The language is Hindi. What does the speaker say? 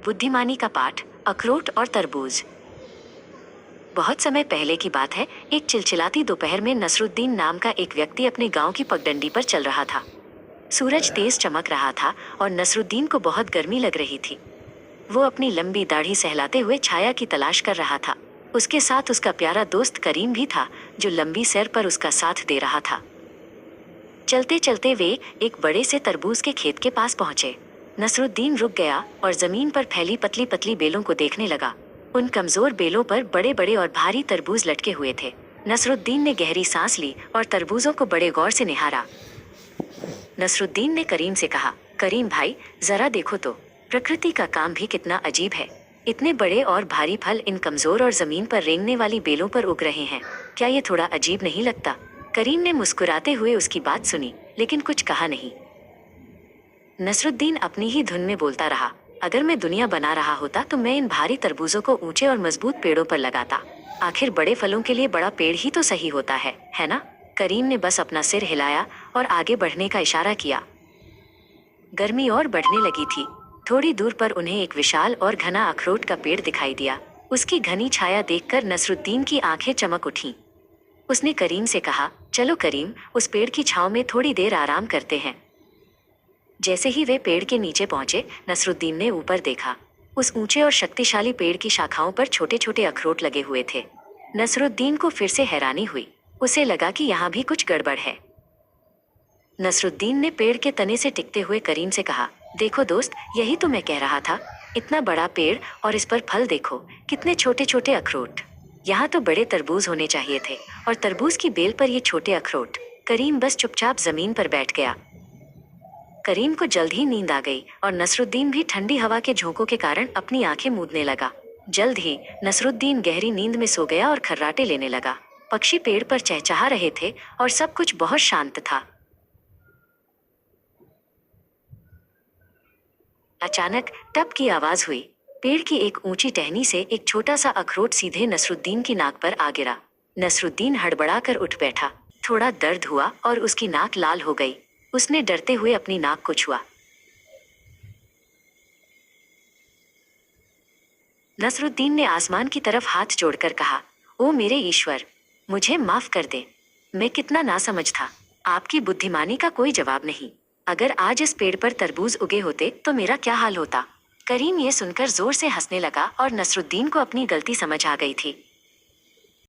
बुद्धिमानी का पाठ, अखरोट और तरबूज। बहुत समय पहले की बात है। एक चिलचिलाती दोपहर में नसरुद्दीन नाम का एक व्यक्ति अपने गांव की पगडंडी पर चल रहा था। सूरज तेज चमक रहा था और नसरुद्दीन को बहुत गर्मी लग रही थी। वो अपनी लंबी दाढ़ी सहलाते हुए छाया की तलाश कर रहा था। उसके साथ उसका प्यारा दोस्त करीम भी था, जो लंबी सैर पर उसका साथ दे रहा था। चलते चलते वे एक बड़े से तरबूज के खेत के पास पहुंचे। नसरुद्दीन रुक गया और जमीन पर फैली पतली पतली बेलों को देखने लगा। उन कमजोर बेलों पर बड़े बड़े और भारी तरबूज लटके हुए थे। नसरुद्दीन ने गहरी सांस ली और तरबूजों को बड़े गौर से निहारा। नसरुद्दीन ने करीम से कहा, करीम भाई, जरा देखो तो, प्रकृति का काम भी कितना अजीब है। इतने बड़े और भारी फल इन कमजोर और जमीन पर रेंगने वाली बेलों पर उग रहे हैं। क्या ये थोड़ा अजीब नहीं लगता? करीम ने मुस्कुराते हुए उसकी बात सुनी, लेकिन कुछ कहा नहीं। नसरुद्दीन अपनी ही धुन में बोलता रहा, अगर मैं दुनिया बना रहा होता तो मैं इन भारी तरबूजों को ऊंचे और मजबूत पेड़ों पर लगाता। आखिर बड़े फलों के लिए बड़ा पेड़ ही तो सही होता है ना? करीम ने बस अपना सिर हिलाया और आगे बढ़ने का इशारा किया। गर्मी और बढ़ने लगी थी। थोड़ी दूर पर उन्हें एक विशाल और घना अखरोट का पेड़ दिखाई दिया। उसकी घनी छाया देखकर नसरुद्दीन की आंखें चमक उठीं। उसने करीम से कहा, चलो करीम, उस पेड़ की छांव में थोड़ी देर आराम करते हैं। जैसे ही वे पेड़ के नीचे पहुंचे, नसरुद्दीन ने ऊपर देखा। उस ऊंचे और शक्तिशाली पेड़ की शाखाओं पर छोटे छोटे अखरोट लगे हुए थे। नसरुद्दीन को फिर से हैरानी हुई। उसे लगा कि यहाँ भी कुछ गड़बड़ है। नसरुद्दीन ने पेड़ के तने से टिकते हुए करीम से कहा, देखो दोस्त, यही तो मैं कह रहा था। इतना बड़ा पेड़ और इस पर फल देखो, कितने छोटे छोटे अखरोट। यहाँ तो बड़े तरबूज होने चाहिए थे, और तरबूज की बेल पर ये छोटे अखरोट। करीम बस चुपचाप जमीन पर बैठ गया। करीम को जल्द ही नींद आ गई और नसरुद्दीन भी ठंडी हवा के झोंकों के कारण अपनी आंखें मूंदने लगा। जल्द ही नसरुद्दीन गहरी नींद में सो गया और खर्राटे लेने लगा। पक्षी पेड़ पर चहचहा रहे थे और सब कुछ बहुत शांत था। अचानक टप की आवाज हुई। पेड़ की एक ऊंची टहनी से एक छोटा सा अखरोट सीधे नसरुद्दीन की नाक पर आ गिरा। नसरुद्दीन हड़बड़ाकर उठ बैठा। थोड़ा दर्द हुआ और उसकी नाक लाल हो गई। उसने डरते हुए अपनी नाक को छुआ। नसरुद्दीन ने आसमान की तरफ हाथ जोड़कर कहा, ओ मेरे ईश्वर, मुझे माफ कर दे। मैं कितना नासमझ था। आपकी बुद्धिमानी का कोई जवाब नहीं। अगर आज इस पेड़ पर तरबूज उगे होते तो मेरा क्या हाल होता? करीम ये सुनकर जोर से हंसने लगा और नसरुद्दीन को अपनी गलती समझ आ गई थी।